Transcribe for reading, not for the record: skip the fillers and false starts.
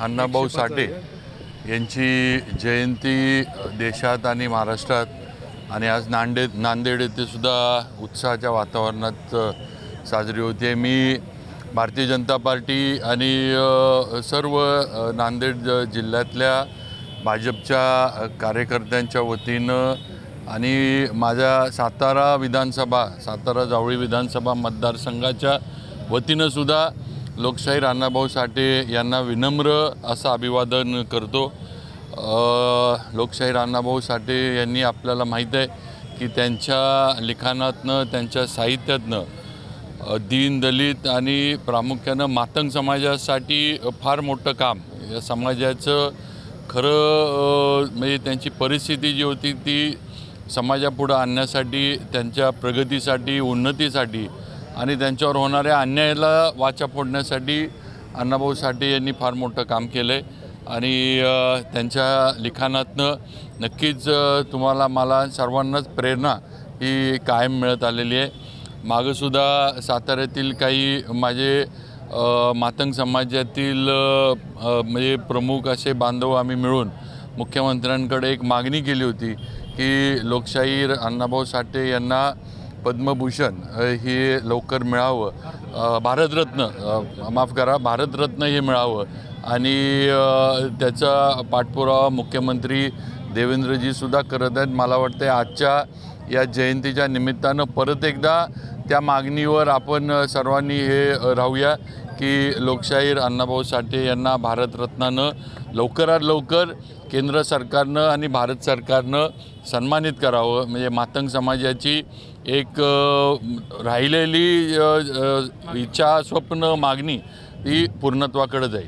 अण्णाभाऊ साठे यांची जयंती देशात आणि महाराष्ट्रात आणि आज नांदेड येथे सुद्धा उत्साहाच्या वातावरणात साजरी होते। मी भारतीय जनता पार्टी आणि सर्व नांदेड जिल्ह्यातल्या भाजपच्या कार्यकर्त्यांच्या वतीनं आणि माझ्या सातारा जावळी विधानसभा मतदारसंघाच्या वतीनं सुद्धा लोकशाहीर अण्णाभाऊ साठे यांना विनम्र असं अभिवादन करतो। लोकशाहीर अण्णाभाऊ साठे यांनी आपल्याला माहीत आहे की त्यांच्या लिखाणातनं त्यांच्या साहित्यातनं दीन दलित आणि प्रामुख्यानं मातंग समाजासाठी फार मोठं काम या समाजाचं खरं म्हणजे त्यांची परिस्थिती जी होती ती समाजापुढं आणण्यासाठी त्यांच्या प्रगतीसाठी उन्नतीसाठी आणि त्यांच्यावर होणाऱ्या अन्यायाला वाचा फोडण्यासाठी अण्णाभाऊ साठे यांनी फार मोठं काम केलं आहे आणि त्यांच्या लिखाणातनं नक्कीच तुम्हाला मला सर्वांनाच प्रेरणा ही कायम मिळत आलेली आहे। मागंसुद्धा साताऱ्यातील काही माझे मातंग समाजातील म्हणजे प्रमुख असे बांधव आम्ही मिळून मुख्यमंत्र्यांकडे एक मागणी केली होती की लोकशाहीर अण्णाभाऊ साठे यांना पद्मभूषण हे लवकर मिळावं, भारतरत्न हे मिळावं आणि त्याचा पाठपुरावा मुख्यमंत्री देवेंद्रजीसुद्धा करत आहेत। मला वाटतं आजच्या या जयंतीच्या निमित्तानं परत एकदा त्या मागणीवर आपण सर्वांनी हे राहूया की लोकशाहीर अण्णाभाऊ साठे यांना भारतरत्नानं लवकरात लवकर केंद्र सरकारनं आणि भारत सरकारनं सन्मानित करावं, म्हणजे मातंग समाजाची एक राहिलेली इच्छा स्वप्न मागणी ही पूर्णत्वाकडे जाईल।